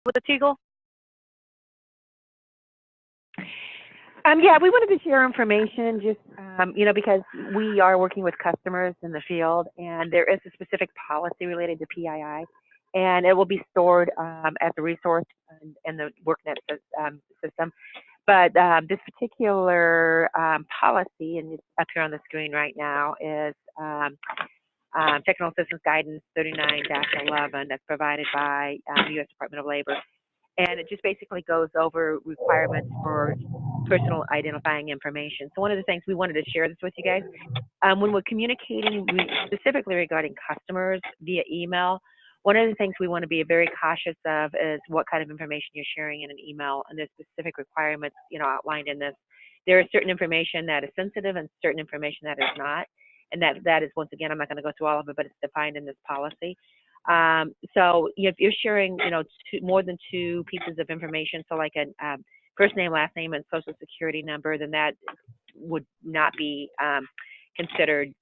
with the TEGL? Yeah, we wanted to share information just, because we are working with customers in the field, and there is a specific policy related to PII, and it will be stored as a resource in the workNet system. But this particular policy, and it's up here on the screen right now, is Technical Assistance Guidance 39-11 that's provided by the U.S. Department of Labor. And it just basically goes over requirements for personal identifying information. So one of the things we wanted to share this with you guys, when we're communicating specifically regarding customers via email, one of the things we want to be very cautious of is what kind of information you're sharing in an email, and there's specific requirements, outlined in this. There is certain information that is sensitive and certain information that is not, and that is, once again, I'm not going to go through all of it, but it's defined in this policy. So if you're sharing, more than 2 pieces of information, so like a first name, last name, and social security number, then that would not be considered,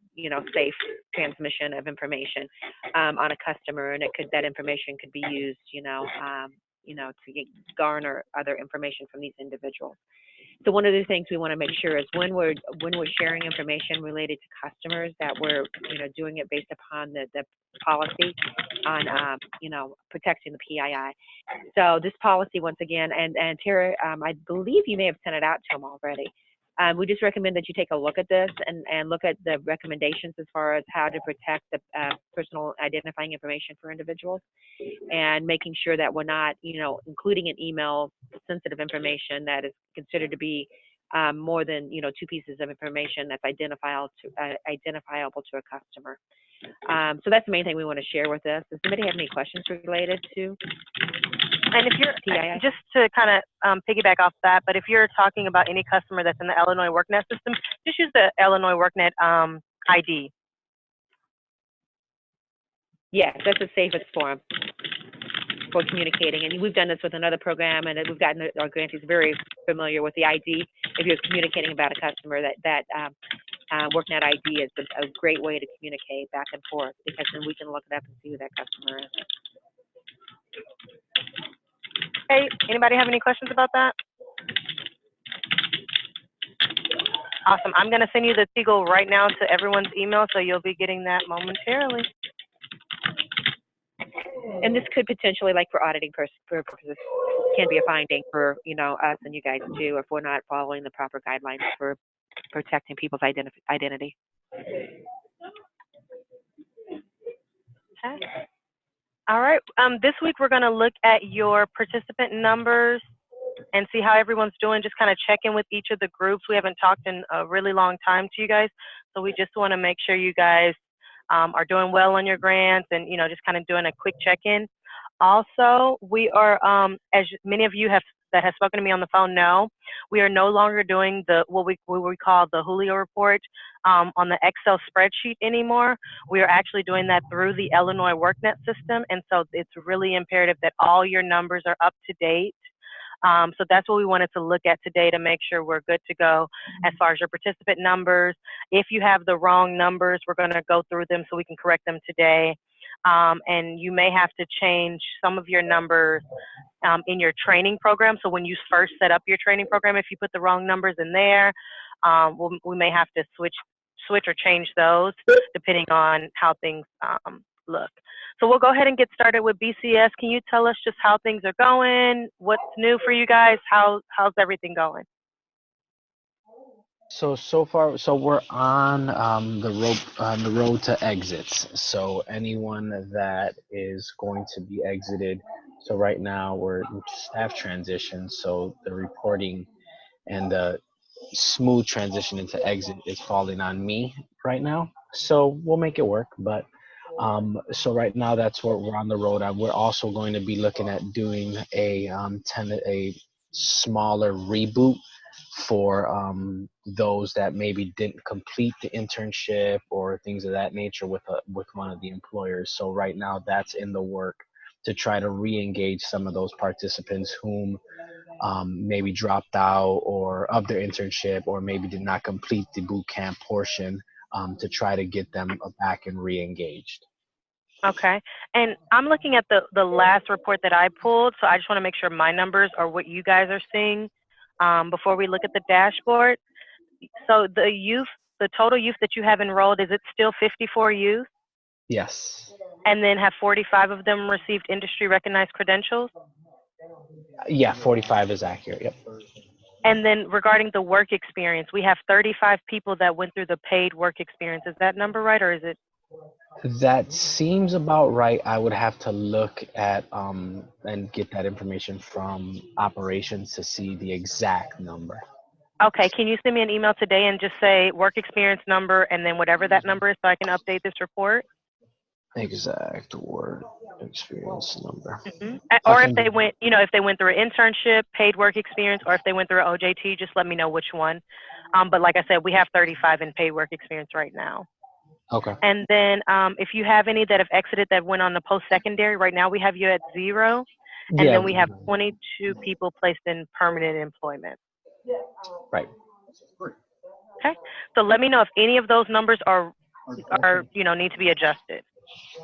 safe transmission of information on a customer, and that information could be used, to garner other information from these individuals. So one of the things we want to make sure is when we're sharing information related to customers, that we're doing it based upon the policy on protecting the PII. So this policy, once again, and Tara, I believe you may have sent it out to them already. We just recommend that you take a look at this and look at the recommendations as far as how to protect the personal identifying information for individuals, and making sure that we're not, including an email sensitive information that is considered to be more than 2 pieces of information that's identifiable to a customer. So that's the main thing we want to share with this. Does anybody have any questions related to? And if you're, PII? just to kind of piggyback off that, but if you're talking about any customer that's in the Illinois WorkNet system, just use the Illinois WorkNet ID. Yeah, that's the safest form for communicating. And we've done this with another program, and we've gotten our grantees very familiar with the ID. If you're communicating about a customer, that WorkNet ID is a great way to communicate back and forth, because then we can look it up and see who that customer is. Hey, anybody have any questions about that? Awesome. I'm going to send you the TEGL right now to everyone's email, so you'll be getting that momentarily. And this could potentially, like for auditing purposes, can be a finding for us and you guys too, if we're not following the proper guidelines for protecting people's identity. Okay. All right. This week we're going to look at your participant numbers and see how everyone's doing. Just kind of check in with each of the groups. We haven't talked in a really long time to you guys, so we just want to make sure you guys are doing well on your grants, and just kind of doing a quick check-in. Also, we are, as many of you that have spoken to me on the phone know, we are no longer doing what we call the Julio report on the Excel spreadsheet anymore. We are actually doing that through the Illinois WorkNet system, and so it's really imperative that all your numbers are up to date. So that's what we wanted to look at today to make sure we're good to go as far as your participant numbers. If you have the wrong numbers, we're going to go through them so we can correct them today. And you may have to change some of your numbers in your training program. So when you first set up your training program, if you put the wrong numbers in there, we may have to switch or change those depending on how things look. So we'll go ahead and get started with BCS. Can you tell us just how things are going? What's new for you guys? How's everything going? So far, we're on the road to exits. So anyone that is going to be exited. So right now we're in staff transition. So the reporting and the smooth transition into exit is falling on me right now. So we'll make it work. But so right now that's what we're on the road. We're also going to be looking at doing a smaller reboot for those that maybe didn't complete the internship or things of that nature with one of the employers. So right now that's in the work to try to re-engage some of those participants whom maybe dropped out or of their internship or maybe did not complete the boot camp portion, to try to get them back and re-engaged. Okay. And I'm looking at the last report that I pulled, so I just want to make sure my numbers are what you guys are seeing before we look at the dashboard. So the total youth that you have enrolled, is it still 54 youth? Yes. And then have 45 of them received industry recognized credentials? Yeah, 45 is accurate. Yep. And then regarding the work experience, we have 35 people that went through the paid work experience. Is that number right, or is it? That seems about right. I would have to look at and get that information from operations to see the exact number. Okay, can you send me an email today and just say work experience number and then whatever that number is so I can update this report? Exact work experience number. I Or if can they do. went, if they went through an internship, paid work experience, or if they went through an OJT, just let me know which one. But like I said, we have 35 in paid work experience right now. Okay. And then if you have any that have exited that went on the post-secondary, right now we have you at 0. And Yeah. then we have 22 people placed in permanent employment. Right. Okay. So let me know if any of those numbers are need to be adjusted.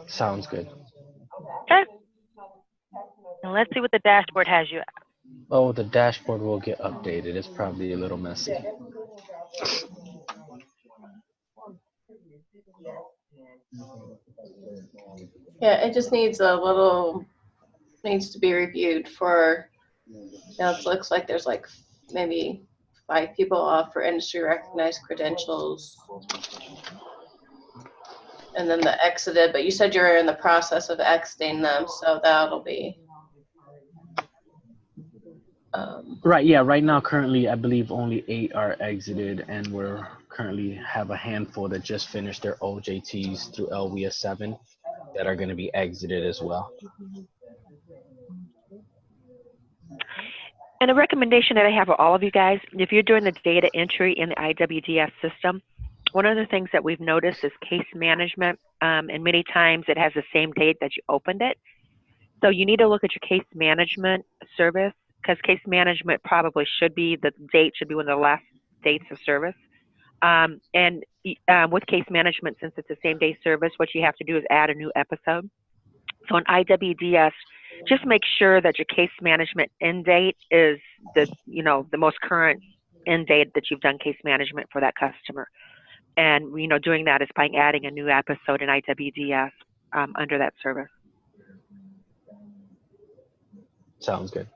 Sounds good. Okay. And let's see what the dashboard has you at. Oh, the dashboard will get updated. It's probably a little messy. Yeah, it just needs needs to be reviewed for, it looks like there's like maybe 5 people off for industry recognized credentials. And then the exited, but you said you're in the process of exiting them, so that'll be. Right. Yeah. Right now, currently, I believe only 8 are exited, and we're currently have a handful that just finished their OJTs through LWIA 7 that are going to be exited as well. And a recommendation that I have for all of you guys, if you're doing the data entry in the IWDS system, one of the things that we've noticed is case management, and many times it has the same date that you opened it. So you need to look at your case management service, because case management probably should be, the date should be one of the last dates of service. With case management, since it's the same day service, what you have to do is add a new episode. So in IWDS, just make sure that your case management end date is the most current end date that you've done case management for that customer. And, doing that is by adding a new episode in IWDS under that service. Sounds good.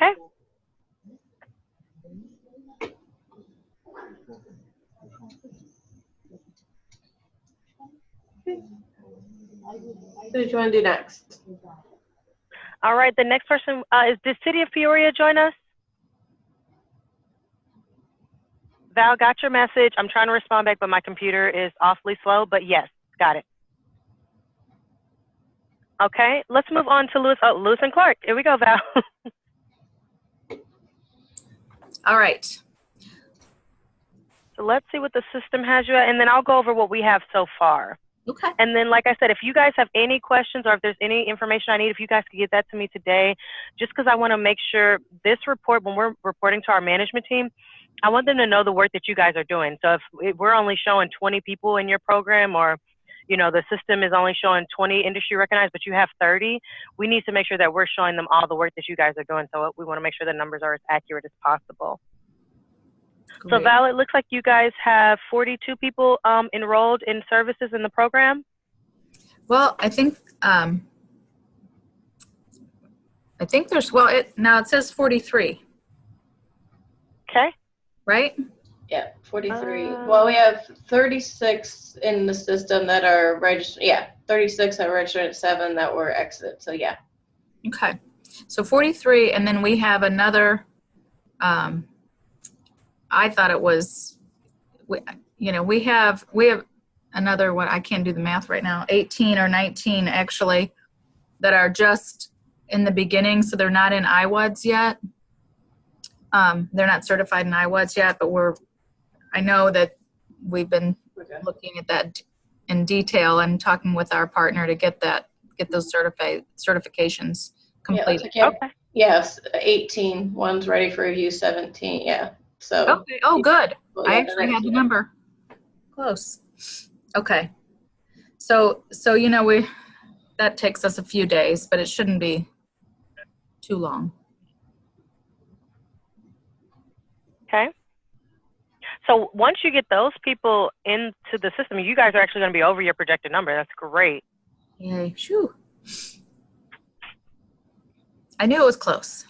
Okay. What did you want to do next? All right. The next person did City of Peoria join us? Val, got your message. I'm trying to respond back, but my computer is awfully slow. But yes, got it. Okay. Let's move on to Lewis. Oh, Lewis and Clark. Here we go, Val. All right. So let's see what the system has you at, and then I'll go over what we have so far. Okay. And then, like I said, if you guys have any questions or if there's any information I need, if you guys could get that to me today, just because I want to make sure this report, when we're reporting to our management team, I want them to know the work that you guys are doing. So if we're only showing 20 people in your program, or, the system is only showing 20 industry recognized, but you have 30, we need to make sure that we're showing them all the work that you guys are doing. So we want to make sure the numbers are as accurate as possible. Great. So Val, it looks like you guys have 42 people enrolled in services in the program. Well, I think there's, now it says 43, Okay. right? Yeah, 43. Well, we have 36 in the system that are registered. Yeah, 36 that are registered at 7 that were exited. So yeah. Okay. So 43, and then we have another, I thought it was, we have another one, I can't do the math right now, 18 or 19 actually, that are just in the beginning, so they're not in IWADS yet. They're not certified in IWADS yet, but I know that we've been looking at that in detail and talking with our partner to get those certifications completed. Yeah, okay. Yes, 18. One's ready for review, 17. Yeah, So. Okay. Oh, good. Well, I yeah, actually had the yeah. number. Close. Okay. So you know, that takes us a few days, but it shouldn't be too long. Okay. So once you get those people into the system, you guys are actually going to be over your projected number. That's great. Yay. Phew. I knew it was close.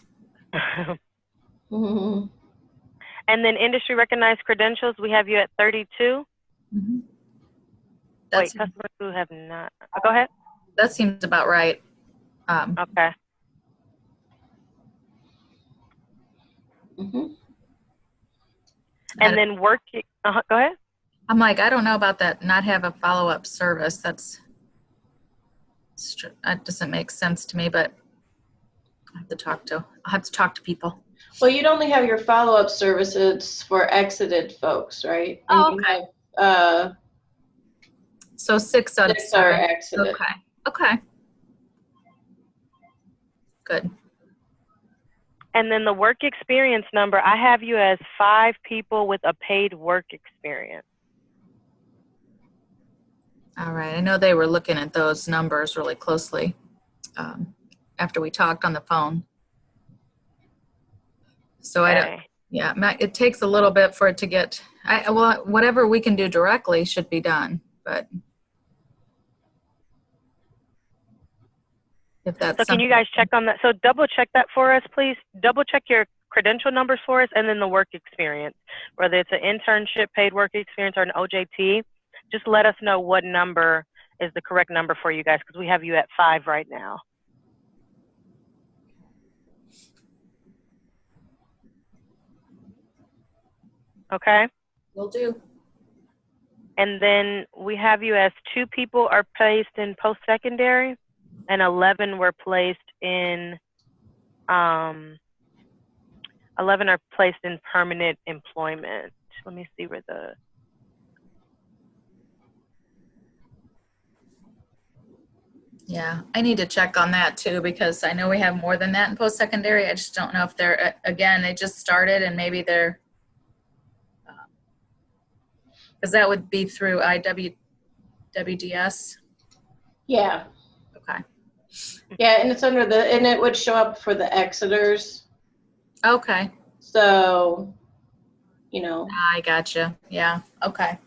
Mm-hmm. And then industry recognized credentials, we have you at 32. Mm-hmm. Wait, customers who have not. Oh, go ahead. That seems about right. Okay. Mm-hmm. And then go ahead. I'm like, I don't know about that. Not have a follow-up service. That doesn't make sense to me. But I'll have to talk to people. Well, you'd only have your follow-up services for exited folks, right? And Oh, you okay. have, So 6 out of 6 are 7. exited. Okay. Good. And then the work experience number, I have you as 5 people with a paid work experience. All right. I know they were looking at those numbers really closely after we talked on the phone. So Okay. it takes a little bit for it to get, well, whatever we can do directly should be done, but if that's So can you guys check on that? So double check that for us, please. Double check your credential numbers for us and then the work experience, whether it's an internship, paid work experience, or an OJT. Just let us know what number is the correct number for you guys because we have you at 5 right now. Okay. will do. And then we have you as 2 people are placed in post-secondary and 11 were placed in 11 are placed in permanent employment. Let me see where the Yeah, I need to check on that too because I know we have more than that in post-secondary. I just don't know if they're, again, they just started and maybe they're, because that would be through WDS. Yeah. Okay. Yeah, and it's and it would show up for the exiters. Okay. So, you know. I gotcha. Yeah. Okay.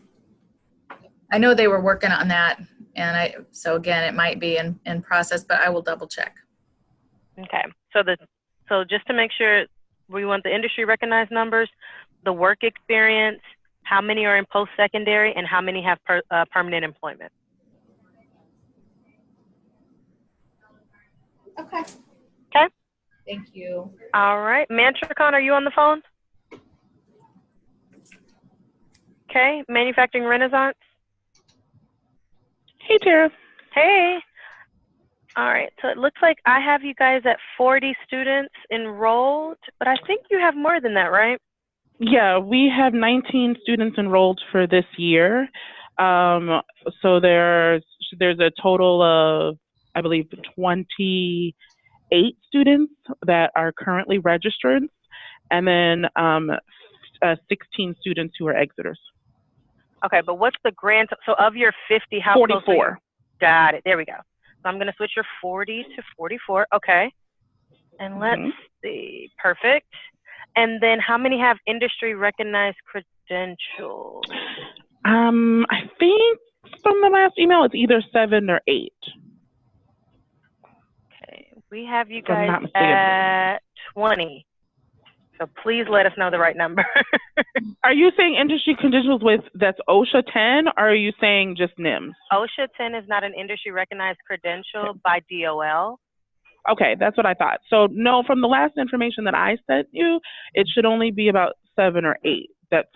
I know they were working on that, and so again, it might be in process, but I will double check. Okay. So just to make sure, we want the industry recognized numbers, the work experience, how many are in post-secondary, and how many have permanent employment. Okay. Okay. Thank you. All right. Mantricon, are you on the phone? Okay. Manufacturing Renaissance. Hey, Tara. Hey. All right. So it looks like I have you guys at 40 students enrolled, but I think you have more than that, right? Yeah, we have 19 students enrolled for this year. So there's a total of, I believe, 28 students that are currently registered, and then 16 students who are exiters. Okay, but what's the grant? So of your 50, how 44. close are you? Got it. There we go. So I'm going to switch your 40 to 44. Okay. And let's see. Perfect. And then how many have industry recognized credentials? I think from the last email, it's either 7 or 8. Okay. We have you guys at 20. So please let us know the right number. Are you saying industry credentials that's OSHA 10, or are you saying just NIMS? OSHA 10 is not an industry recognized credential by DOL. Okay, that's what I thought. So no, from the last information that I sent you, it should only be about 7 or 8 that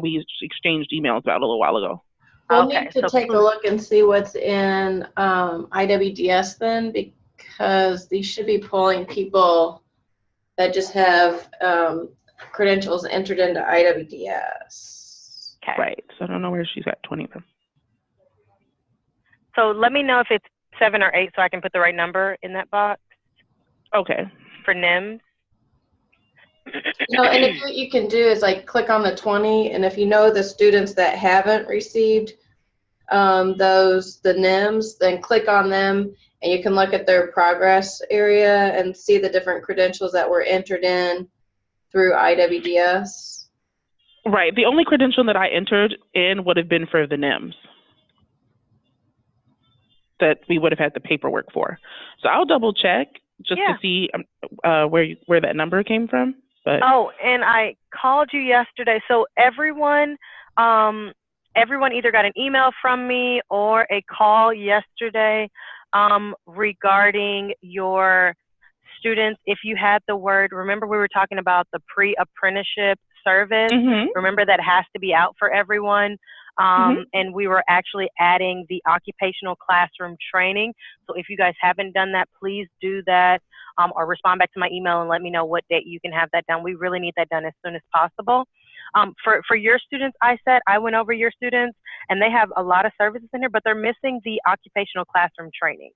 we exchanged emails about a little while ago. We'll need to take a look and see what's in IWDS then, because these should be pulling people that just have credentials entered into IWDS. Okay. Right. So I don't know where she's at 20 of them. So let me know if it's 7 or 8 so I can put the right number in that box. Okay. For NIMS. And if what you can do is like click on the 20, and if you know the students that haven't received the NIMs, then click on them, and you can look at their progress area and see the different credentials that were entered in through IWDS. Right. The only credential that I entered in would have been for the NIMs that we would have had the paperwork for. So I'll double check just to see where that number came from. But oh, and I called you yesterday. So everyone either got an email from me or a call yesterday regarding your students. If you had the word, remember we were talking about the pre-apprenticeship service. Remember that has to be out for everyone. And we were actually adding the occupational classroom training. So if you guys haven't done that, please do that, or respond back to my email and let me know what date you can have that done. We really need that done as soon as possible. For your students, I went over your students, and they have a lot of services in here, but they're missing the occupational classroom training.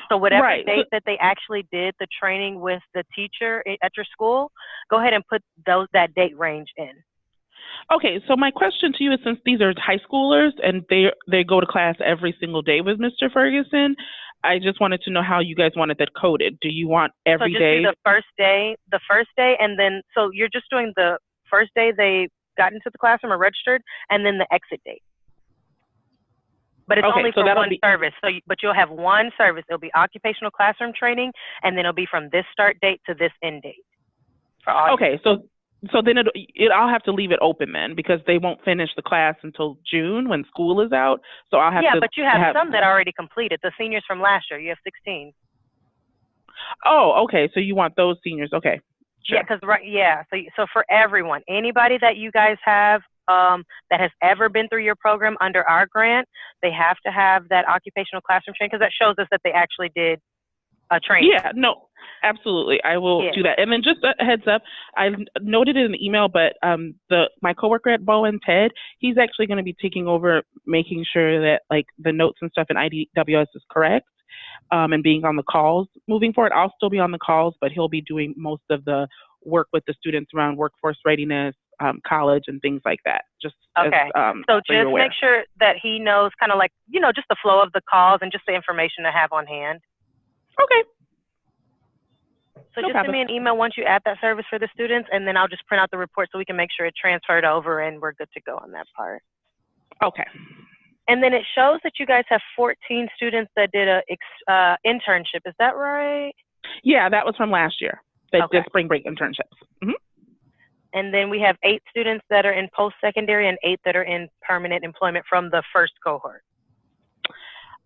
So whatever date that they actually did the training with the teacher at your school, go ahead and put that date range in. Okay, so my question to you is, since these are high schoolers and they go to class every single day with Mr. Ferguson, I just wanted to know how you guys wanted that coded. Do you want every day? So just do the first day, and then, so you're just doing the first day they got into the classroom or registered, and then the exit date. But it's only for one service. So, but you'll have one service. It'll be occupational classroom training, and then it'll be from this start date to this end date. For all. Okay, so then I'll have to leave it open then, because they won't finish the class until June when school is out. So I'll have to. Yeah, but you have some that already completed. The seniors from last year, you have 16. Oh, okay. So you want those seniors? Okay. Sure. Yeah, so for everyone, anybody that you guys have that has ever been through your program under our grant, they have to have that occupational classroom training, because that shows us that they actually did a training. Yeah, no, absolutely. I will do that. And then just a heads up, I noted it in the email, but my coworker at Bowen, Ted, he's actually going to be taking over, making sure that like the notes and stuff in IDWS is correct, and being on the calls moving forward. I'll still be on the calls, but he'll be doing most of the work with the students around workforce readiness, college, and things like that. Just okay. So just make sure that he knows kind of like, just the flow of the calls and just the information to have on hand. Okay. So just send me an email once you add that service for the students, and then I'll just print out the report so we can make sure it transferred over and we're good to go on that part. Okay. And then it shows that you guys have 14 students that did a internship. Is that right? Yeah, that was from last year. They did spring break internships. And then we have 8 students that are in post-secondary and 8 that are in permanent employment from the first cohort.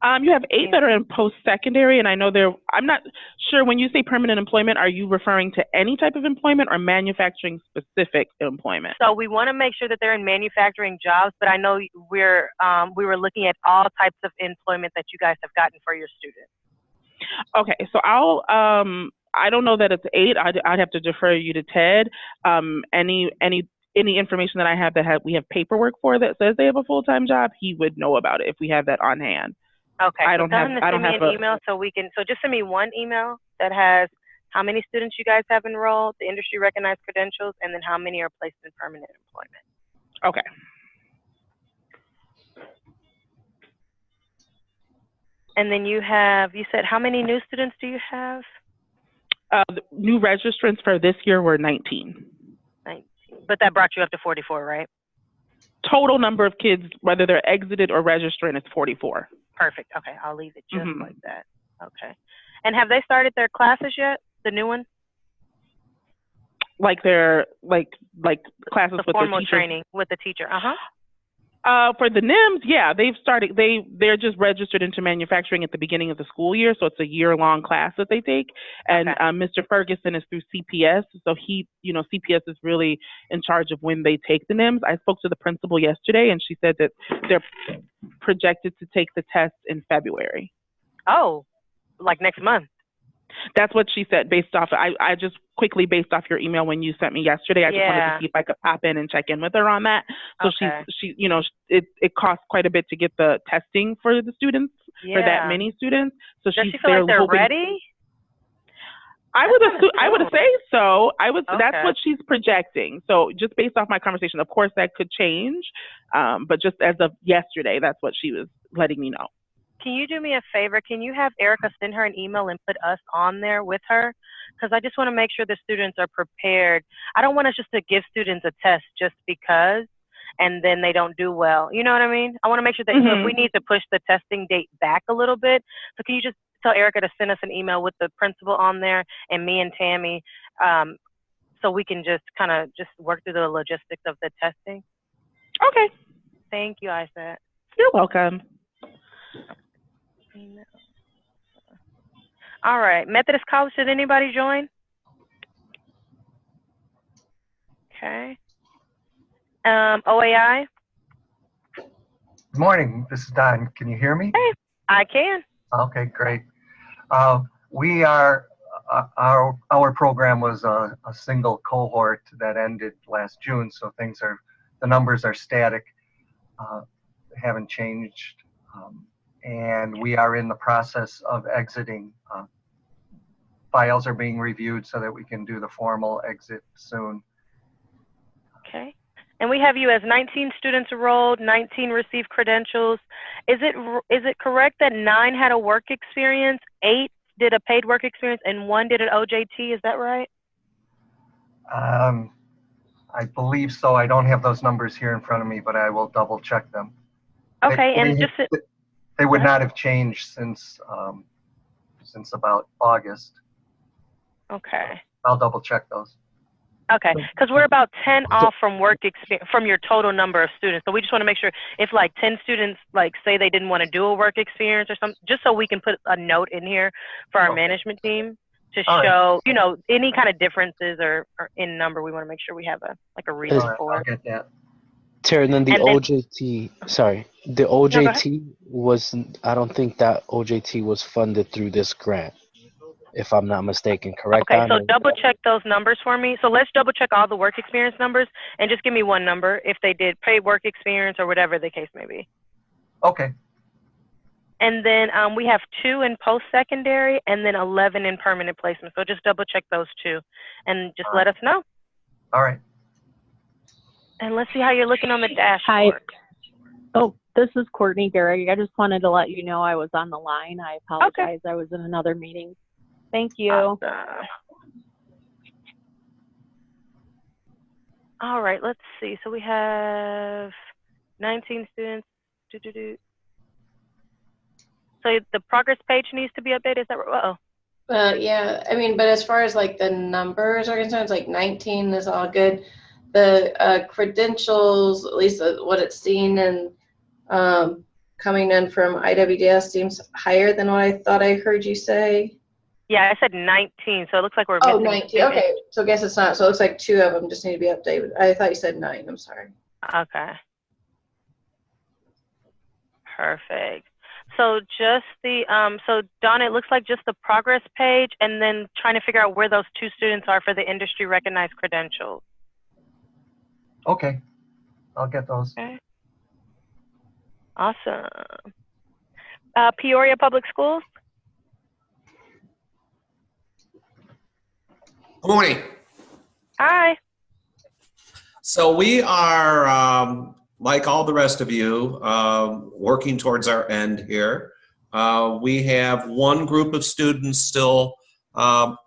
You have 8 that are in post-secondary, and I know I'm not sure, when you say permanent employment, are you referring to any type of employment or manufacturing-specific employment? So we want to make sure that they're in manufacturing jobs, but I know we were looking at all types of employment that you guys have gotten for your students. Okay, so I don't know that it's 8. I'd have to defer you to Ted. Any information that I have we have paperwork for that says they have a full-time job, he would know about it if we have that on hand. Okay. I don't have an email so just send me one email that has how many students you guys have enrolled, the industry recognized credentials, and then how many are placed in permanent employment. Okay. And then you said how many new students do you have? The new registrants for this year were 19. 19. But that brought you up to 44, right? Total number of kids, whether they're exited or registering, is 44. Perfect. Okay, I'll leave it just like that. Okay. And have they started their classes yet? The new ones? Like their classes with the formal training with the teacher. For the NIMS, yeah, they've started. They're just registered into manufacturing at the beginning of the school year, so it's a year-long class that they take. And Mr. Ferguson is through CPS, so CPS is really in charge of when they take the NIMS. I spoke to the principal yesterday, and she said that they're projected to take the test in February. Oh, like next month. That's what she said. Based off your email when you sent me yesterday, I just wanted to see if I could pop in and check in with her on that. So it costs quite a bit to get the testing for the students, for that many students. So Does she feel like they're ready? I would say so. That's Okay. what she's projecting. So just based off my conversation, of course that could change. But just as of yesterday, that's what she was letting me know. Can you do me a favor? Can you have Erica send her an email and put us on there with her? Because I just want to make sure the students are prepared. I don't want us just to give students a test just because, and then they don't do well. You know what I mean? I want to make sure that so if we need to push the testing date back a little bit, so can you just tell Erica to send us an email with the principal on there and me and Tammy, so we can just kind of just work through the logistics of the testing? Okay. Thank you, Isaac. You're welcome. All right, Methodist College, did anybody join? Okay. OAI? Good morning, this is Don. Can you hear me? Hey, I can. Okay, great. We are, our program was a single cohort that ended last June, so the numbers are static, haven't changed. And we are in the process of exiting. Files are being reviewed so that we can do the formal exit soon. Okay. And we have you as 19 students enrolled, 19 received credentials. Is it correct that 9 had a work experience, 8 did a paid work experience, and 1 did an OJT? Is that right? I believe so. I don't have those numbers here in front of me, but I will double check them. Okay, They would not have changed since about August. Okay. I'll double check those. Okay, because we're about 10 off from work experience, from your total number of students. So we just want to make sure if like 10 students like say they didn't want to do a work experience or something, just so we can put a note in here for our management team to show, you know, any kind of differences or in number. We want to make sure we have a reason for I'll get that. Tara, and then the OJT, the OJT was, I don't think that OJT was funded through this grant, if I'm not mistaken, correct? Okay, so double check those numbers for me. So let's double check all the work experience numbers and just give me one number if they did paid work experience or whatever the case may be. Okay. And then we have 2 in post-secondary and then 11 in permanent placement. So just double check those 2 and just let us know. All right. And let's see how you're looking on the dashboard. Hi. Oh, this is Courtney Garrick. I just wanted to let you know I was on the line. I apologize. Okay. I was in another meeting. Thank you. Awesome. All right, let's see. So we have 19 students. So the progress page needs to be updated. Is that right? Yeah, I mean, but as far as like the numbers are concerned, like 19 is all good. The credentials, at least what it's seen and coming in from IWDS seems higher than what I thought I heard you say. Yeah, I said 19, so it looks like we're missing. Oh, 19, okay. So I guess it's not. So it looks like 2 of them just need to be updated. I thought you said 9, I'm sorry. Okay. Perfect. So just the, so Dawn, it looks like just the progress page and then trying to figure out where those 2 students are for the industry recognized credentials. Okay, I'll get those. Okay. Awesome. Peoria Public Schools. Good morning. Hi. So we are, like all the rest of you, working towards our end here. We have one group of students still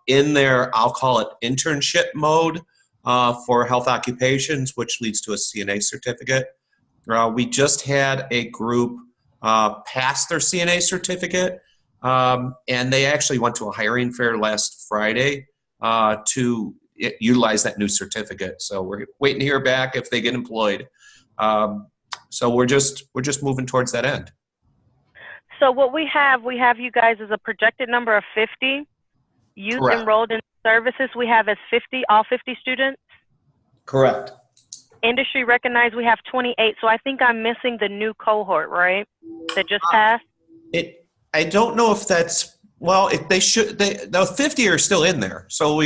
in their, I'll call it internship mode for health occupations, which leads to a CNA certificate. We just had a group pass their CNA certificate, and they actually went to a hiring fair last Friday to utilize that new certificate. So we're waiting to hear back if they get employed. So we're just moving towards that end. So what we have you guys as a projected number of 50. Youth Correct. Enrolled in services we have as 50, all 50 students. Correct. Industry recognized we have 28. So I think I'm missing the new cohort, right? That just passed. I don't know if that's, well, if they should, the 50 are still in there. So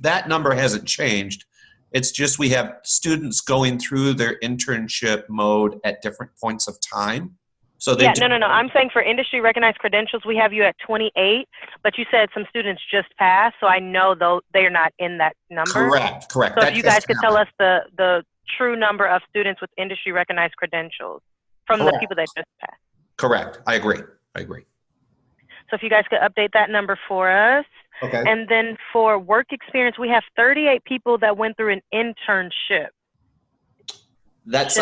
that number hasn't changed. It's just we have students going through their internship mode at different points of time. So Yeah, no. I'm saying for industry recognized credentials, we have you at 28, but you said some students just passed, so I know though they are not in that number. Correct. So That if you guys just could tell happened. us the true number of students with industry recognized credentials from the Correct. people that just passed. Correct. I agree. So if you guys could update that number for us. Okay. And then for work experience, we have 38 people that went through an internship. That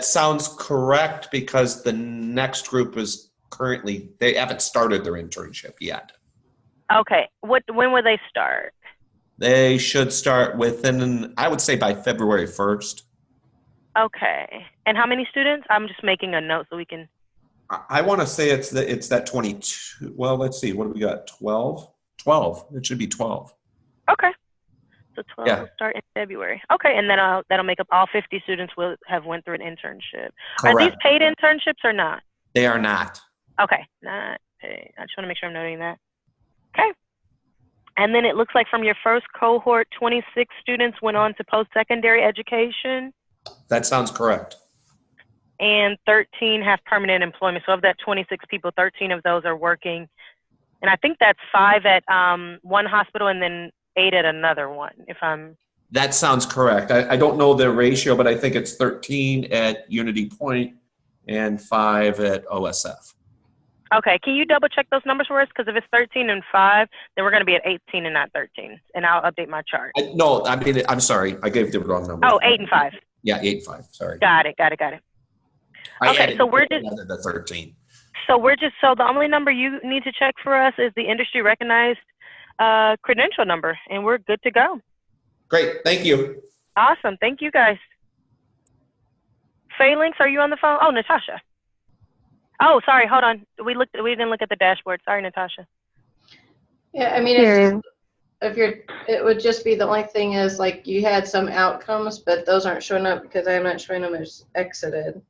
sounds correct, because the next group is they haven't started their internship yet. Okay. When will they start? They should start within, I would say, by February 1st. Okay. And how many students? I'm just making a note so we can. I want to say it's that 22. Well, let's see. What do we got? 12? 12. It should be 12. Okay. So 12 will start in February. Okay, and then that'll make up all 50 students will have went through an internship. Correct. Are these paid internships or not? They are not. Okay, not paid. I just want to make sure I'm noting that. Okay. And then it looks like from your first cohort, 26 students went on to post-secondary education. That sounds correct. And 13 have permanent employment. So of that 26 people, 13 of those are working. And I think that's 5 at one hospital and then 8 at another one, That sounds correct. I don't know the ratio, but I think it's 13 at Unity Point and 5 at OSF. Okay, can you double check those numbers for us? Because if it's 13 and 5, then we're going to be at 18 and not 13. And I'll update my chart. I'm sorry. I gave the wrong number. Oh, 8 and 5. Yeah, 8 and 5. Sorry. Got it. Okay, so we're just the 13. So the only number you need to check for us is the industry recognized credential number, and we're good to go. Great, thank you. Awesome, thank you guys. Phalanx, are you on the phone? Oh, Natasha. Oh, sorry, hold on. We didn't look at the dashboard. Sorry, Natasha. Yeah, I mean, it's just, it would just be the only thing is like you had some outcomes, but those aren't showing up because I'm not showing them as exited.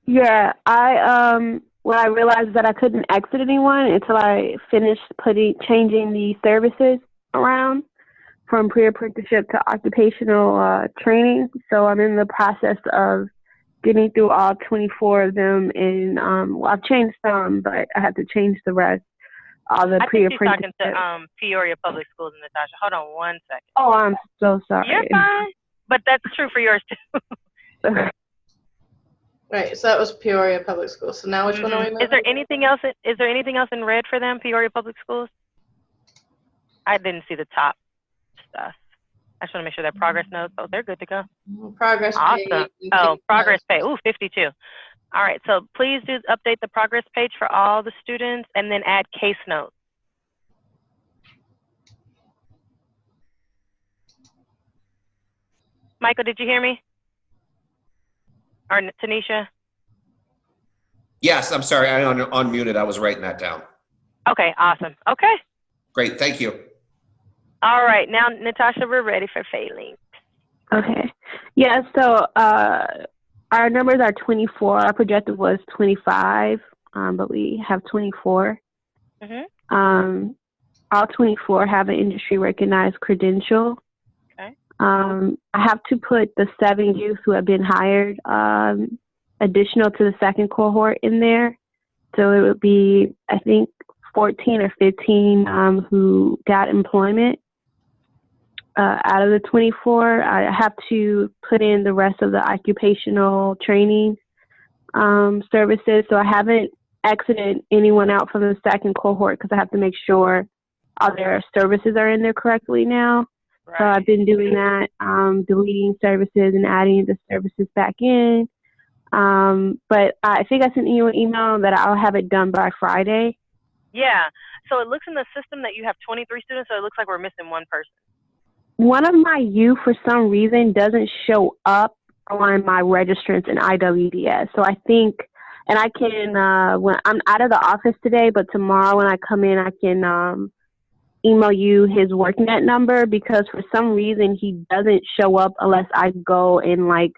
Yeah, when I realized that I couldn't exit anyone until I finished changing the services around from pre-apprenticeship to occupational training. So I'm in the process of getting through all 24 of them, and I've changed some, but I have to change the rest. All the pre-apprenticeship. I think she's talking to Peoria Public Schools, Natasha. Hold on one second. Oh, I'm so sorry. You're fine, but that's true for yours too. Right, so that was Peoria Public Schools. So now which one are we moving? Is there anything else in red for them, Peoria Public Schools? I didn't see the top stuff. I just want to make sure that progress notes. Oh, they're good to go. Progress awesome. page. Oh, progress page. Ooh, 52. All right, so please do update the progress page for all the students and then add case notes. Michael, did you hear me? Or Tanisha? Yes, I'm sorry. I unmuted. I was writing that down. Okay, awesome. Okay. Great, thank you. All right, now, Natasha, we're ready for Phalanx. Okay. Yeah, so our numbers are 24. Our projected was 25, but we have 24. Mm-hmm. All 24 have an industry recognized credential. Okay. I have to put the 7 youth who have been hired additional to the second cohort in there. So it would be, I think, 14 or 15 who got employment. Out of the 24, I have to put in the rest of the occupational training services. So I haven't exited anyone out from the second cohort because I have to make sure all their services are in there correctly now. Right. So I've been doing that, deleting services and adding the services back in. But I think I sent you an email that I'll have it done by Friday. Yeah. So it looks in the system that you have 23 students, so it looks like we're missing one person. One of my youth, for some reason, doesn't show up on my registrants in IWDS. So I think, and I can, when I'm out of the office today, but tomorrow when I come in, I can email you his workNet number because for some reason he doesn't show up unless I go and like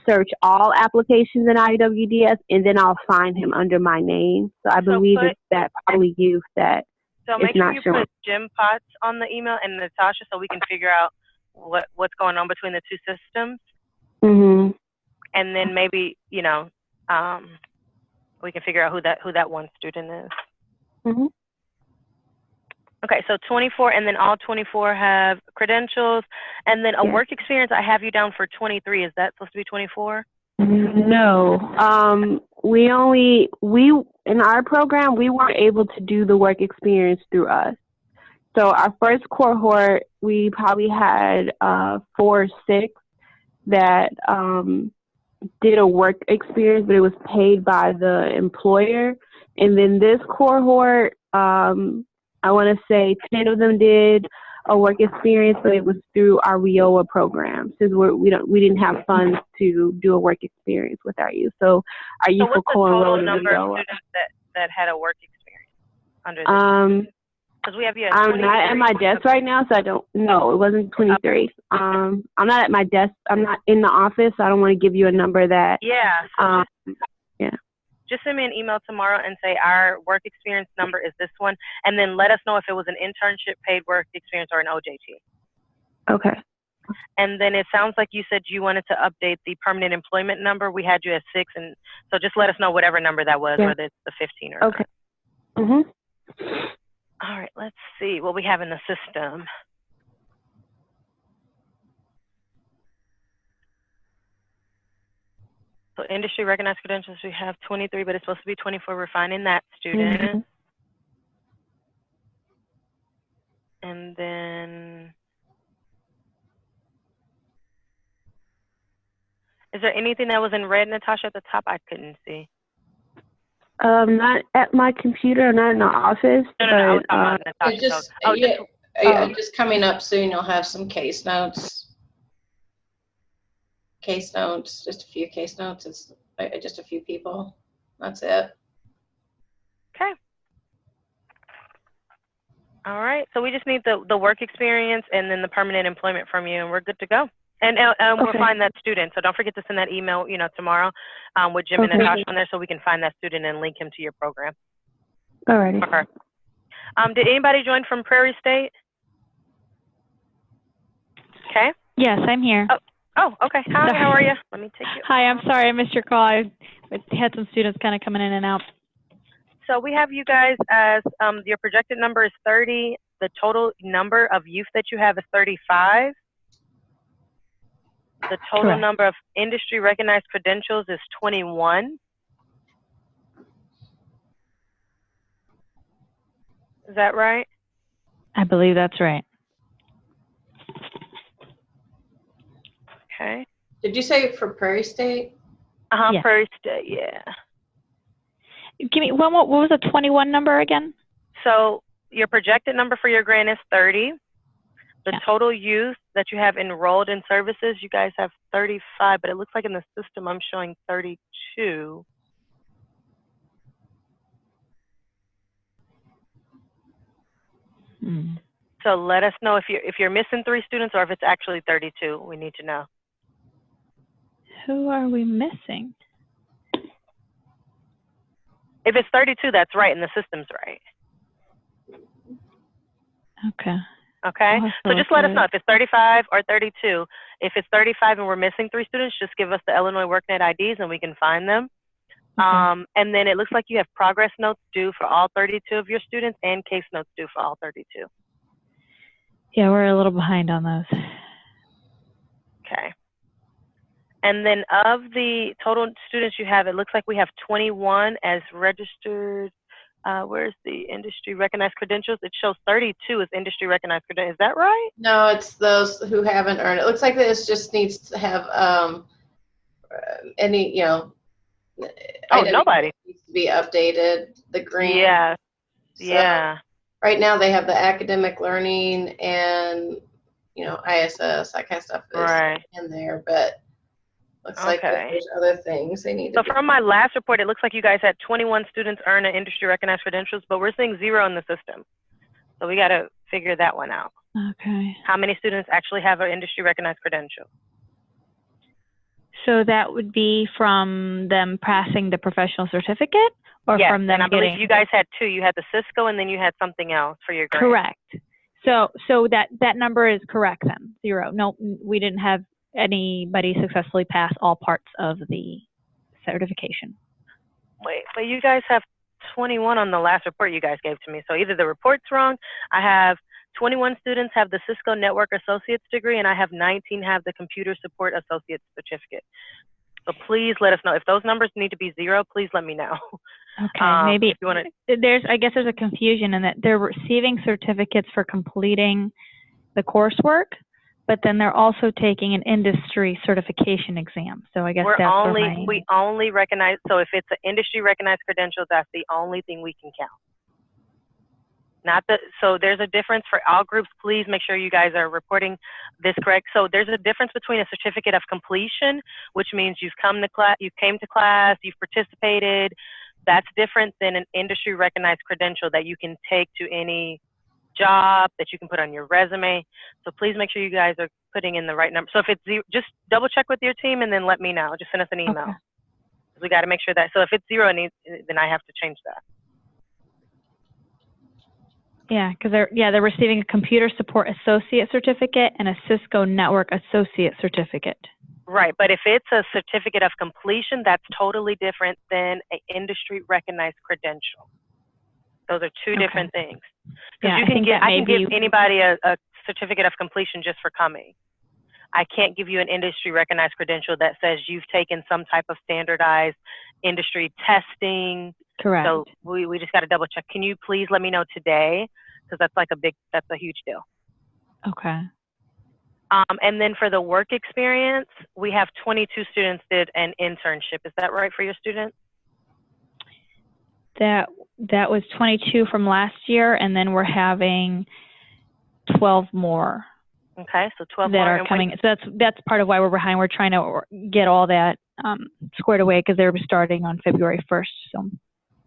search all applications in IWDS and then I'll find him under my name. So I believe it's that probably youth that so make sure you put Jim Potts on the email and Natasha so we can figure out what's going on between the two systems. Mm-hmm. And then maybe, you know, we can figure out who that one student is. Mm-hmm. Okay, so 24, and then all 24 have credentials, and then a work experience. I have you down for 23. Is that supposed to be 24? No. We in our program, we weren't able to do the work experience through us. So our first cohort, we probably had 4 or 6 that did a work experience, but it was paid by the employer. And then this cohort, I want to say 10 of them did a work experience, but it was through our WIOA program, since we didn't have funds to do a work experience with our youth. So our youth will co-enroll in WIOA. What's the total number of students that had a work experience under this? Because we have you at 23. I'm not at my desk right now, so I don't know. It wasn't 23. I'm not at my desk. I'm not in the office, so I don't want to give you a number that. Yeah. Yeah. Just send me an email tomorrow and say our work experience number is this one, and then let us know if it was an internship, paid work experience, or an OJT. Okay. And then it sounds like you said you wanted to update the permanent employment number. We had you at 6, and so just let us know whatever number that was, whether it's the 15 or okay. Mhm. All right, let's see what we have in the system. So industry recognized credentials, we have 23, but it's supposed to be 24. We're finding that student. Mm-hmm. And then, is there anything that was in red, Natasha, at the top? I couldn't see. Not at my computer, not in the office. No, I was talking about Natasha. Just coming up soon, you'll have some case notes. Case notes, just a few case notes. It's just a few people. That's it. Okay. All right. So we just need the work experience and then the permanent employment from you, and we're good to go. And we'll find that student. So don't forget to send that email, tomorrow with Jim and Natasha on there, so we can find that student and link him to your program. All righty. Okay. Did anybody join from Prairie State? Okay. Yes, I'm here. Oh, okay. Hi, how are you? Let me take you. Hi, I'm sorry I missed your call. I had some students kind of coming in and out. So we have you guys as your projected number is 30. The total number of youth that you have is 35. The total number of industry recognized credentials is 21. Is that right? I believe that's right. Okay. Did you say for Prairie State? Yeah. Prairie State, yeah. Give me what was the 21 number again? So your projected number for your grant is 30. The total youth that you have enrolled in services, you guys have 35, but it looks like in the system I'm showing 32. So let us know if you're missing 3 students or if it's actually 32. We need to know. Who are we missing? If it's 32, that's right, and the system's right. Okay. Okay? So just let us know if it's 35 or 32. If it's 35 and we're missing 3 students, just give us the Illinois WorkNet IDs and we can find them. Okay. And then it looks like you have progress notes due for all 32 of your students and case notes due for all 32. Yeah, we're a little behind on those. Okay. And then of the total students you have, it looks like we have 21 as registered. Where's the industry recognized credentials? It shows 32 as industry recognized credentials. Is that right? No, it's those who haven't earned it. It looks like this just needs to have any, nobody needs to be updated. The green. Yeah. So yeah. Right now they have the academic learning and, ISS, that kind of stuff is in there, but looks like there's other things they need to So from my last report, it looks like you guys had 21 students earn an industry recognized credentials, but we're seeing 0 in the system. So we got to figure that one out. Okay. How many students actually have an industry recognized credential? So that would be from them passing the professional certificate, or from them and I getting? believe you guys had 2. You had the Cisco, and then you had something else for your grant. Correct. So that number is correct then, 0. No, we didn't have anybody successfully pass all parts of the certification. Wait, but you guys have 21 on the last report you guys gave to me. So either the report's wrong. I have 21 students have the Cisco Network Associate's degree, and I have 19 have the Computer Support Associate's certificate. So please let us know. If those numbers need to be 0, please let me know. Okay, maybe if you want I guess there's a confusion in that they're receiving certificates for completing the coursework, but then they're also taking an industry certification exam. So I guess we only recognize, so if it's an industry recognized credential, that's the only thing we can count. So there's a difference for all groups. Please make sure you guys are reporting this correct. So there's a difference between a certificate of completion, which means you've come to class, you came to class, you've participated. That's different than an industry recognized credential that you can take to any job, that you can put on your resume. So please make sure you guys are putting in the right number. So if it's 0, just double check with your team and then let me know. Just send us an email. Okay. We got to make sure that, so if it's 0, then I have to change that. Yeah, because they're receiving a Computer Support Associate certificate and a Cisco Network Associate certificate. Right, but if it's a certificate of completion, that's totally different than an industry recognized credential. Those are two different things. Yeah, I can give anybody a certificate of completion just for coming. I can't give you an industry recognized credential that says you've taken some type of standardized industry testing. Correct. So we just got to double check. Can you please let me know today? Because that's a huge deal. Okay. And then for the work experience, we have 22 students did an internship. Is that right for your students? That was 22 from last year, and then we're having 12 more. Okay, so 12 that more are coming. So that's part of why we're behind. We're trying to get all that squared away because they're starting on February 1st. So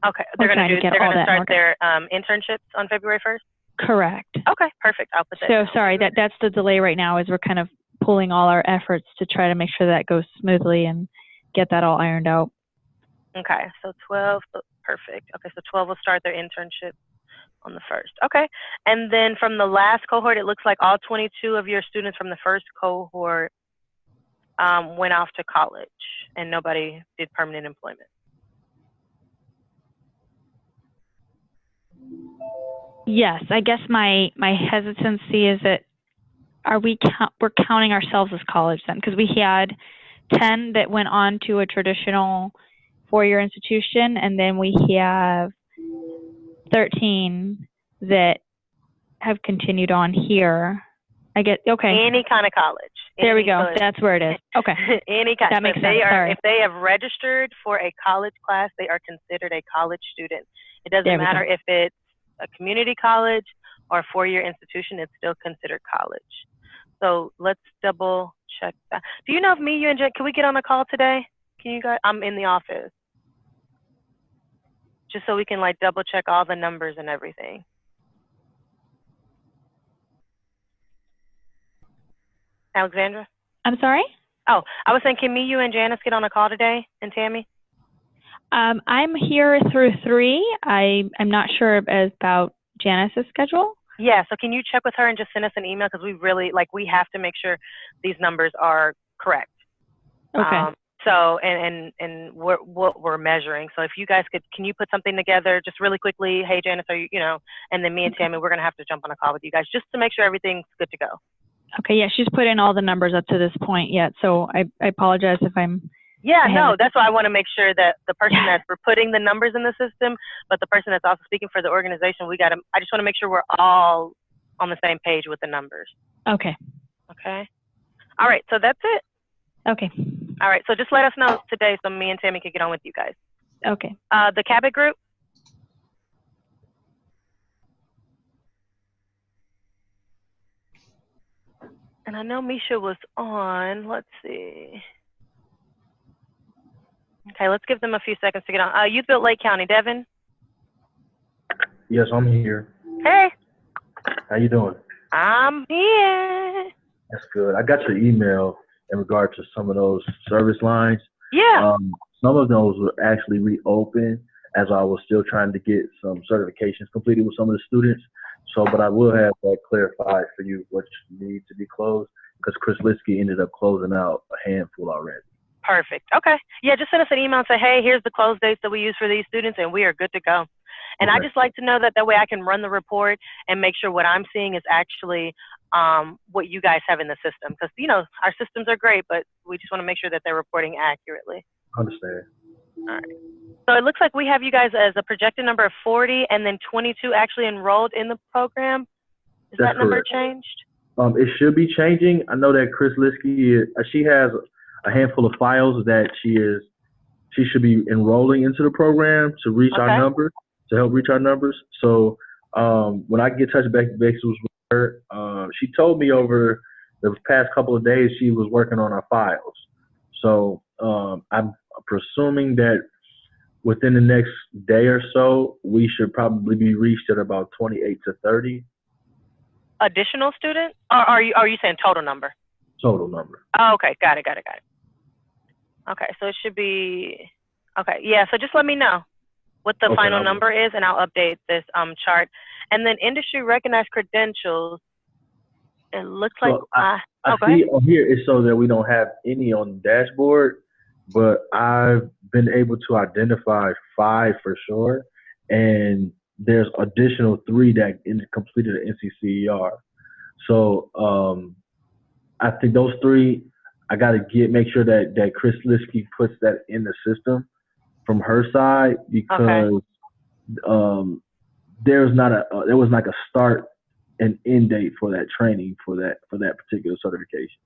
okay, they're going to start their internships on February 1st. Correct. Okay, perfect. I'll put that. So sorry, that's the delay right now. Is we're kind of pulling all our efforts to try to make sure that goes smoothly and get that all ironed out. Okay, so 12. Perfect. Okay, so 12 will start their internship on the 1st. Okay, and then from the last cohort, it looks like all 22 of your students from the first cohort went off to college, and nobody did permanent employment. Yes, I guess my hesitancy is that we're counting ourselves as college then, because we had 10 that went on to a traditional 4-year institution, and then we have 13 that have continued on here. I get, okay. Any kind of college. There we go. That's where it is. Okay. Any kind. That makes sense. If they have registered for a college class, they are considered a college student. It doesn't matter if it's a community college or a 4-year institution, it's still considered college. So let's double check that. Do you know if you and Jen, can we get on a call today? Can you guys? I'm in the office. Just so we can like double check all the numbers and everything. Alexandra? I'm sorry? Oh, I was saying, can you and Janice get on a call today, and Tammy? I'm here through 3. I'm not sure about Janice's schedule. Yeah, so can you check with her and just send us an email, because we have to make sure these numbers are correct. Okay. So, and what we're measuring. So if you guys can you put something together just really quickly? Hey, Janice, are you, and then me and Tammy, we're going to have to jump on a call with you guys just to make sure everything's good to go. Okay, yeah, she's put in all the numbers up to this point yet, so I apologize if I'm... Yeah, no, that's why I want to make sure that the person that's putting the numbers in the system, but the person that's also speaking for the organization, I just want to make sure we're all on the same page with the numbers. Okay. Okay. All right, so that's it. Okay. All right, so just let us know today so me and Tammy can get on with you guys. Okay. The Cabot group? And I know Misha was on. Let's see. Okay, let's give them a few seconds to get on. Youth Built Lake County, Devin? Yes, I'm here. Hey. How you doing? I'm here. That's good. I got your email in regard to some of those service lines. Yeah. Some of those were actually reopened as I was still trying to get some certifications completed with some of the students. So, but I will have that clarified for you what need to be closed, because Chris Liskey ended up closing out a handful already. Perfect. Okay. Yeah, just send us an email and say, hey, here's the close dates that we use for these students, and we are good to go. And I just like to know that way I can run the report and make sure what I'm seeing is actually what you guys have in the system. Because, you know, our systems are great, but we just want to make sure that they're reporting accurately. Understand. All right. So it looks like we have you guys as a projected number of 40 and then 22 actually enrolled in the program. Is That's that number correct. changed? It should be changing. I know that Chris Liskey, she has a handful of files that she should be enrolling into the program to reach our numbers, to help reach our numbers. So when I get touch base with her, she told me over the past couple of days she was working on our files. So I'm presuming that within the next day or so, we should probably be reached at about 28 to 30. Additional student? Or are you saying total number? Total number. Oh, okay, got it. Okay, so it should be, okay, yeah, so just let me know what the final number is, and I'll update this chart. And then industry recognized credentials, it looks like, I see on here it's so that we don't have any on the dashboard, but I've been able to identify 5 for sure, and there's additional 3 that completed an NCCER. So I think those 3, I got to make sure that Chris Liskey puts that in the system from her side, because there was like a start and end date for that training for that particular certification.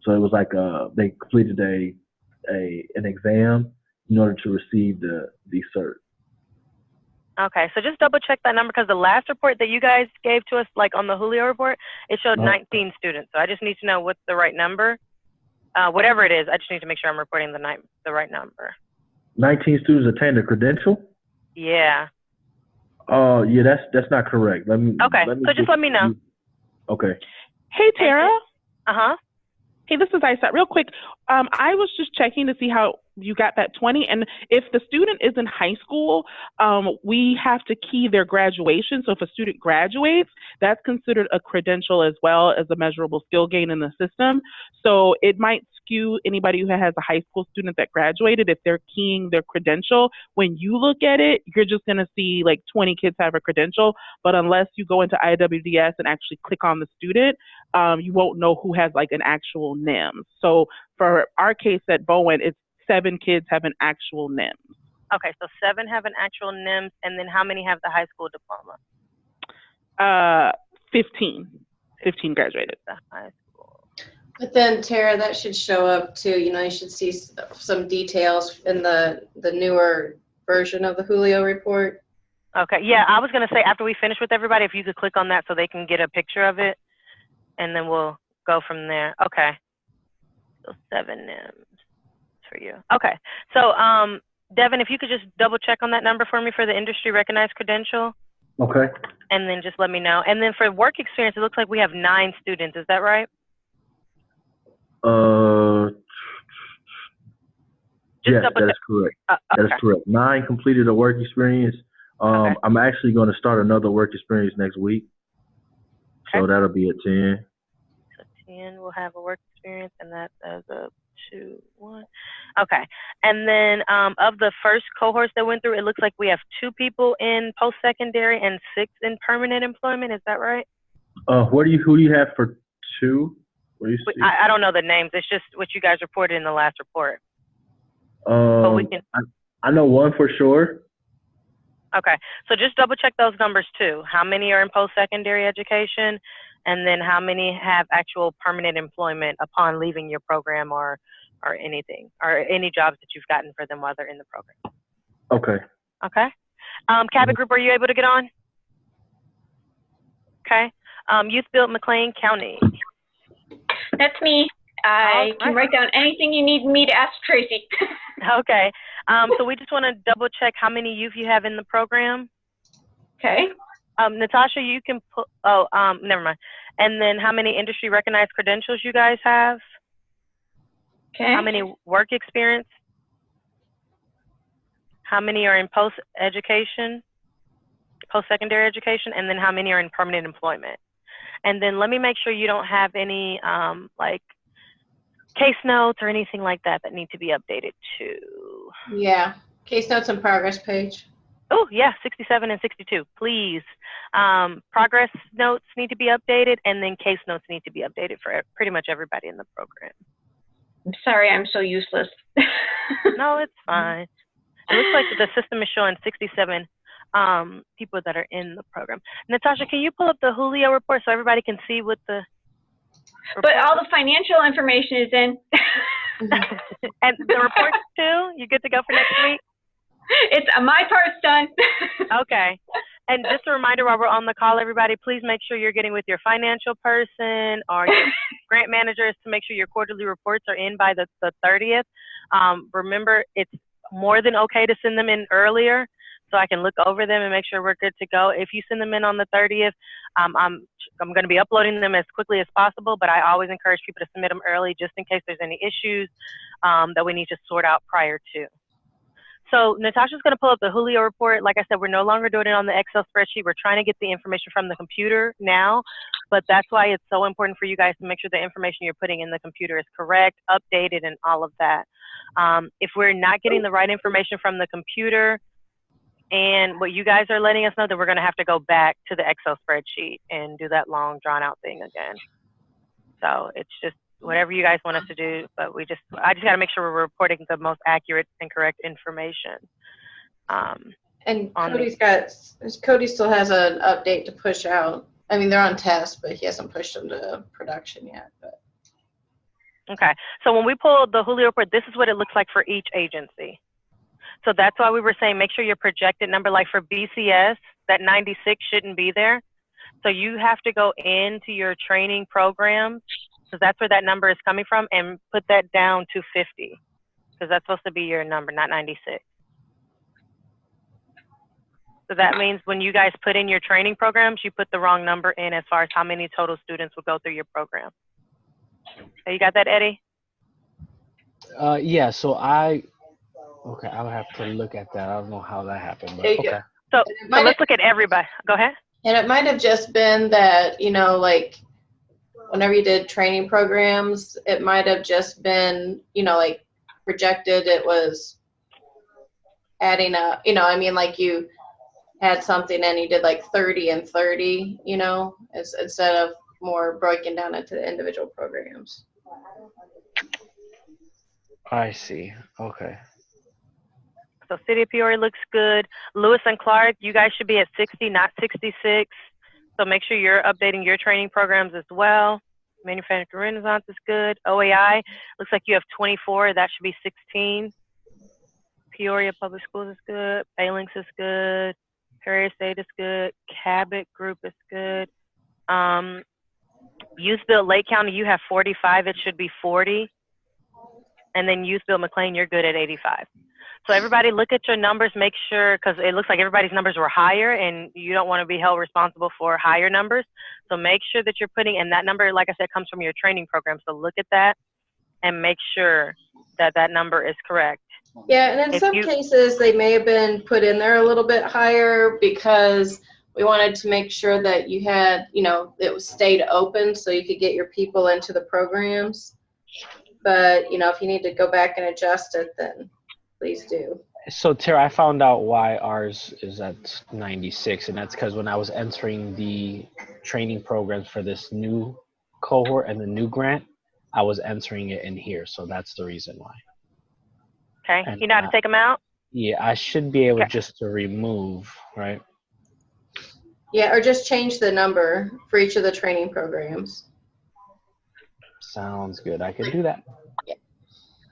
So it was like they completed an exam in order to receive the cert. Okay, so just double check that number, because the last report that you guys gave to us, like on the Julio report, it showed 19 students. So I just need to know what's the right number. Whatever it is, I just need to make sure I'm reporting the right number. 19 students attained a credential? Yeah. Oh, yeah, that's not correct. Let me just let me know. Okay. Hey, Tara. Uh-huh. Hey, this is Isa. Real quick, I was just checking to see how you got that 20. And if the student is in high school, we have to key their graduation. So if a student graduates, that's considered a credential as well as a measurable skill gain in the system. So it might skew anybody who has a high school student that graduated. If they're keying their credential, when you look at it, you're just going to see like 20 kids have a credential. But unless you go into IWDS and actually click on the student, you won't know who has like an actual NIM. So for our case at Bowen, it's 7 kids have an actual NIM. Okay, so 7 have an actual NIM, and then how many have the high school diploma? 15. 15 graduated. The high school. But then, Tara, that should show up too. You know, you should see some details in the newer version of the Julio report. Okay, yeah, I was going to say after we finish with everybody, if you could click on that so they can get a picture of it, and then we'll go from there. Okay, so 7 NIMs for you. Okay, so Devin, if you could just double check on that number for me for the industry recognized credential. Okay. And then just let me know. And then for work experience, it looks like we have 9 students. Is that right? Yes, that is correct. That is correct. 9 completed a work experience. I'm actually going to start another work experience next week. So that'll be at 10. So 10 will have a work experience, and that's as a 2, 1. Okay. And then of the first cohorts that went through, it looks like we have 2 people in post-secondary and 6 in permanent employment. Is that right? Who do you have for 2? What do you see? I don't know the names. It's just what you guys reported in the last report. But we can... I know 1 for sure. Okay. So just double check those numbers too. How many are in post-secondary education? And then how many have actual permanent employment upon leaving your program or anything, or any jobs that you've gotten for them while they're in the program? Okay. Okay. Cabot Group, are you able to get on? Okay. Youth Build McLean County. That's me. I can write down anything you need me to ask Tracy. Okay. So we just want to double check how many youth you have in the program. Okay. Natasha, you can put, never mind. And then how many industry recognized credentials you guys have? Okay. How many work experience? How many are in post-education, post-secondary education? And then how many are in permanent employment? And then let me make sure you don't have any, like, case notes or anything like that that need to be updated too. Yeah, case notes and progress page. Oh, yeah, 67 and 62, please. Progress notes need to be updated, and then case notes need to be updated for pretty much everybody in the program. I'm sorry, I'm so useless. No, it's fine. It looks like the system is showing 67 people that are in the program. Natasha, can you pull up the Julio report so everybody can see what the But all the financial information is in. and the reports too? You good to go for next week? It's my part's done. Okay. And just a reminder while we're on the call, everybody, please make sure you're getting with your financial person or your grant managers to make sure your quarterly reports are in by the 30th. Remember, it's more than okay to send them in earlier so I can look over them and make sure we're good to go. If you send them in on the 30th, I'm going to be uploading them as quickly as possible, but I always encourage people to submit them early just in case there's any issues that we need to sort out prior to. So Natasha's going to pull up the Julio report. Like I said, we're no longer doing it on the Excel spreadsheet. We're trying to get the information from the computer now, but that's why it's so important for you guys to make sure the information you're putting in the computer is correct, updated, and all of that. If we're not getting the right information from the computer and what you guys are letting us know, then we're going to have to go back to the Excel spreadsheet and do that long, drawn-out thing again. So it's just whatever you guys want us to do, but I just got to make sure we're reporting the most accurate and correct information. And Cody still has an update to push out. I mean, they're on test, but he hasn't pushed them to production yet. But. Okay, so when we pull the Julio report, this is what it looks like for each agency. So that's why we were saying make sure your projected number, like for BCS, that 96 shouldn't be there. So you have to go into your training programs, because that's where that number is coming from, and put that down to 50, because that's supposed to be your number, not 96. So that means when you guys put in your training programs, you put the wrong number in as far as how many total students will go through your program. So you got that, Eddie? Yeah, so I'll have to look at that. I don't know how that happened, but okay. So let's look at everybody. Go ahead. And it might have just been that, like whenever you did training programs, it might have just been, like projected it was adding up, I mean, like you had something and you did like 30 and 30, instead of more broken down into the individual programs. I see. Okay. So City of Peoria looks good. Lewis and Clark, you guys should be at 60, not 66. So make sure you're updating your training programs as well. Manufacturing Renaissance is good. OAI, looks like you have 24. That should be 16. Peoria Public Schools is good. Phalanx is good. Perry State is good. Cabot Group is good. Youth Build Lake County, you have 45. It should be 40. And then Youth Build McLean, you're good at 85. So everybody look at your numbers, make sure, because it looks like everybody's numbers were higher and you don't want to be held responsible for higher numbers. So make sure that you're putting, and that number, like I said, comes from your training program. So look at that and make sure that that number is correct. Yeah, and in some cases, they may have been put in there a little bit higher because we wanted to make sure that you had, it was stayed open so you could get your people into the programs. But, if you need to go back and adjust it, then please do. So Tara, I found out why ours is at 96, and that's because when I was entering the training programs for this new cohort and the new grant, I was entering it in here, so that's the reason why. Okay, And, you know how to take them out? Yeah, I should be able just to remove, right? Yeah, or just change the number for each of the training programs. Sounds good. I can do that. Yeah.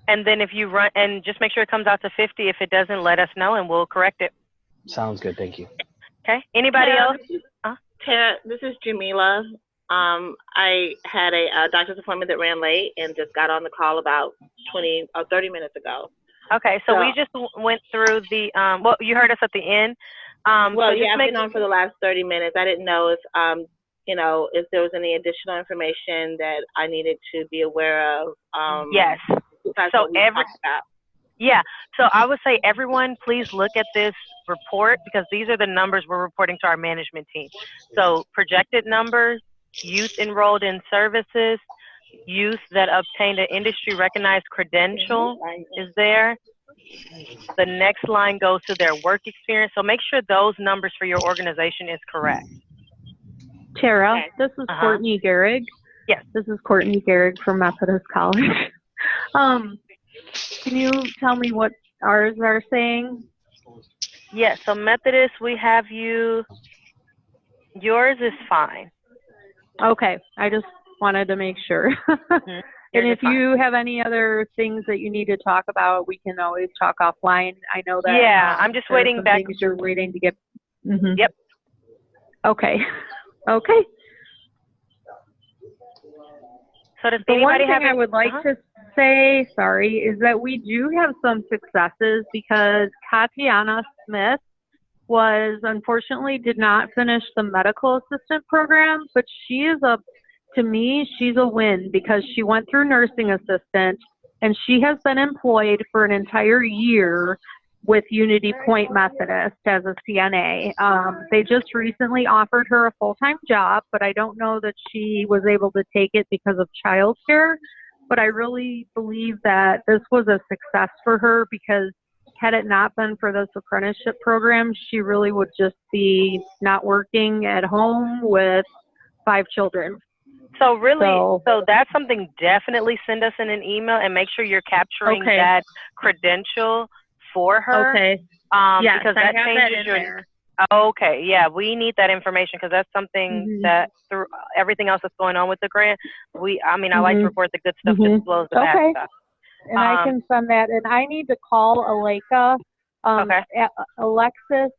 And then if you run, and just make sure it comes out to 50. If it doesn't, let us know and we'll correct it. Sounds good. Thank you. Okay. Anybody else? Tara, this is Jamila. I had a doctor's appointment that ran late and just got on the call about 20 or 30 minutes ago. Okay. So we just went through the, well, you heard us at the end. Well, so yeah, I've been on for the last 30 minutes. I didn't know if, if there was any additional information that I needed to be aware of. Yes. So yeah. So I would say everyone, please look at this report because these are the numbers we're reporting to our management team. So projected numbers, youth enrolled in services, youth that obtained an industry recognized credential is there. The next line goes to their work experience. So make sure those numbers for your organization is correct. Tara, this is Courtney Gehrig. Yes. This is Courtney Gehrig from Methodist College. Can you tell me what ours are saying? Yeah, so Methodist, we have you, yours is fine. Okay, I just wanted to make sure. And if you have any other things that you need to talk about, we can always talk offline. I know that. Yeah, I'm just waiting back. Things you're waiting to get. Yep. Okay. Okay. So does the one anybody thing have I would like to say, sorry, is that we do have some successes because Katiana Smith unfortunately did not finish the medical assistant program, but she is to me, she's a win because she went through nursing assistant and she has been employed for an entire year with Unity Point Methodist as a CNA. They just recently offered her a full-time job, but I don't know that she was able to take it because of childcare. But I really believe that this was a success for her because had it not been for this apprenticeship program, she really would just be not working at home with 5 children. So really, so that's something, definitely send us in an email and make sure you're capturing that credential for her. Okay. Yes, because I that have changes that in your. there. Okay, yeah, we need that information because that's something that through everything else that's going on with the grant, I like to report the good stuff, just blows the bad stuff. And I can send that, and I need to call Aleka. Alexis,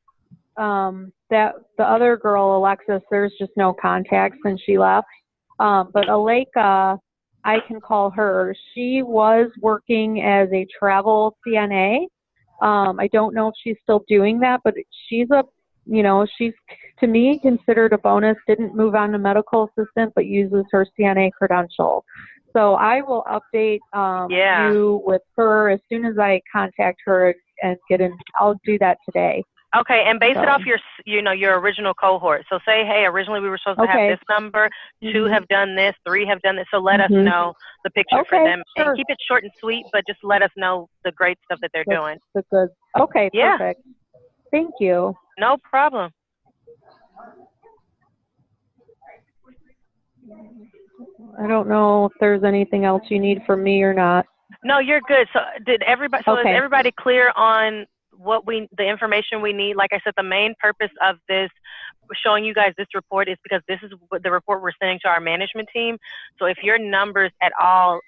that the other girl, Alexis, there's just no contact since she left. But Aleka, I can call her. She was working as a travel CNA. I don't know if she's still doing that, but she's she's to me considered a bonus. Didn't move on to medical assistant, but uses her CNA credential. So I will update you with her as soon as I contact her and get in. I'll do that today. Okay, and base it off your original cohort. So say, hey, originally we were supposed to have this number, 2 have done this, 3 have done this. So let us know the picture for them. And keep it short and sweet, but just let us know the great stuff that they're doing. Okay, perfect. Thank you. No problem. I don't know if there's anything else you need from me or not. No, you're good. So did everybody? So is everybody clear on the information we need? Like I said, the main purpose of this, showing you guys this report, is because this is the report we're sending to our management team. So if your numbers at all,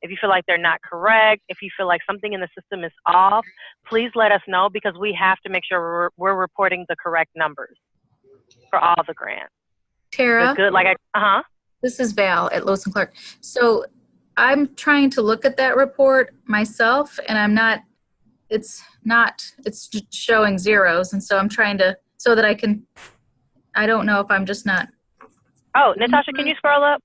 if you feel like they're not correct, if you feel like something in the system is off, please let us know because we have to make sure we're reporting the correct numbers for all the grants. Tara? Good. This is Val at Lewis & Clark. So I'm trying to look at that report myself, and it's just showing zeros. And so I'm trying to, so that I don't know if I'm just not. Oh, Natasha, can you scroll up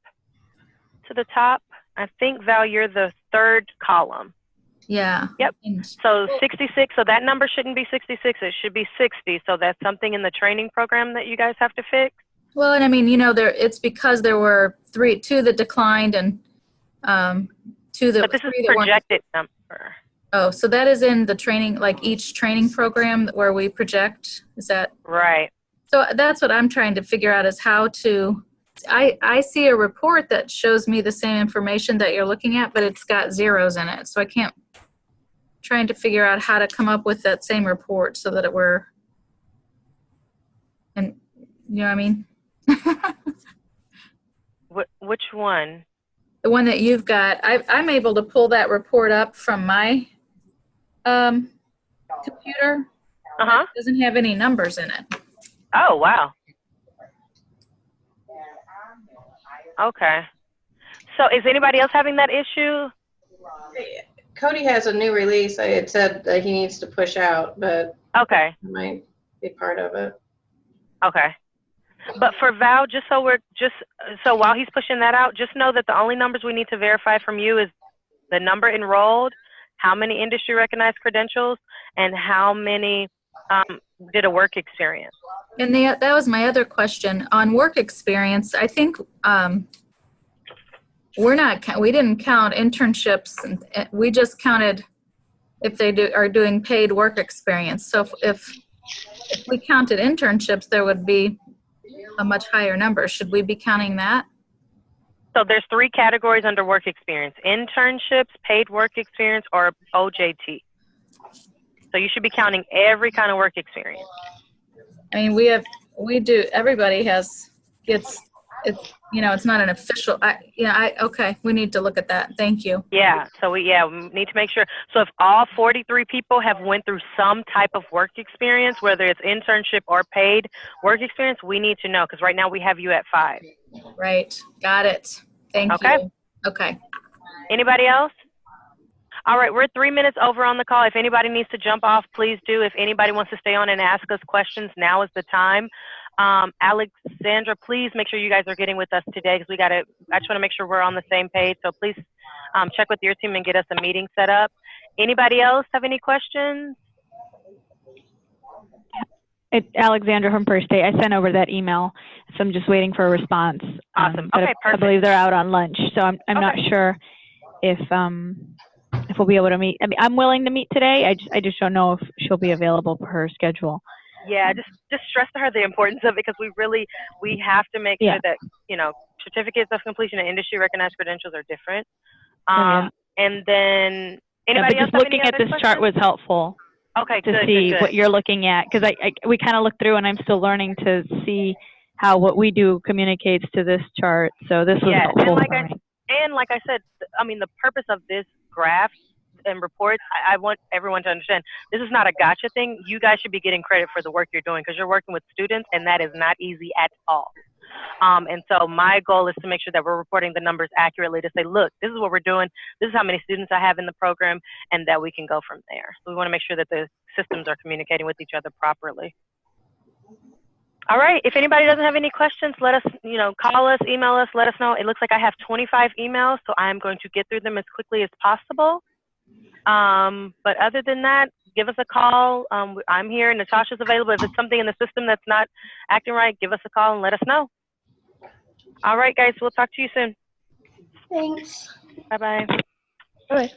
to the top? I think, Val, you're the 3rd column. Yeah. Yep. So 66, so that number shouldn't be 66, it should be 60. So that's something in the training program that you guys have to fix? Well, and I mean, it's because there were 2 that declined and 2 that. But this is projected number. Oh, so that is in the training, like each training program where we project. Is that right? So that's what I'm trying to figure out is how to. I see a report that shows me the same information that you're looking at, but it's got zeros in it. So I can't. Trying to figure out how to come up with that same report so that and you know what I mean. Which one? The one that you've got. I'm able to pull that report up from my computer. It doesn't have any numbers in it. Oh, wow. Okay. So is anybody else having that issue? Cody has a new release. It said that he needs to push out, but it might be part of it. Okay. But for Val, so while he's pushing that out, just know that the only numbers we need to verify from you is the number enrolled, how many industry recognized credentials, and how many did a work experience. And that was my other question on work experience. I think we didn't count internships, and we just counted if they are doing paid work experience. So if we counted internships, there would be a much higher number. Should we be counting that? So there's 3 categories under work experience: internships, paid work experience, or OJT. So you should be counting every kind of work experience. I mean, everybody gets, it's, it's not an official, okay, we need to look at that. Thank you. Yeah, so we need to make sure. So if all 43 people have went through some type of work experience, whether it's internship or paid work experience, we need to know, because right now we have you at 5. Right, got it. Thank you. Okay. Anybody else? All right, we're 3 minutes over on the call. If anybody needs to jump off, please do. If anybody wants to stay on and ask us questions, now is the time. Alexandra, please make sure you guys are getting with us today, because I just want to make sure we're on the same page. So please check with your team and get us a meeting set up. Anybody else have any questions? It's Alexandra from First Day. I sent over that email, so I'm just waiting for a response. Awesome. But Okay, perfect. I believe they're out on lunch, so I'm not sure if we'll be able to meet. I mean, I'm willing to meet today. I just don't know if she'll be available for her schedule. Yeah, just stress to her the importance of it, because we have to make sure that certificates of completion and industry recognized credentials are different. And then anybody else? Just looking at this chart was helpful. Okay, to see what you're looking at, because we kind of looked through, and I'm still learning to see how what we do communicates to this chart. So this was helpful for me. And like I said, I mean, the purpose of this graph and reports, I want everyone to understand, this is not a gotcha thing. You guys should be getting credit for the work you're doing, because you're working with students, and that is not easy at all. And so my goal is to make sure that we're reporting the numbers accurately, to say, look, this is what we're doing, this is how many students I have in the program, and that we can go from there. So we want to make sure that the systems are communicating with each other properly. All right, if anybody doesn't have any questions, let us, call us, email us, let us know. It looks like I have 25 emails, so I'm going to get through them as quickly as possible. But other than that, give us a call. I'm here, Natasha's available. If it's something in the system that's not acting right, give us a call and let us know. All right, guys, we'll talk to you soon. Thanks. Bye-bye. Bye-bye.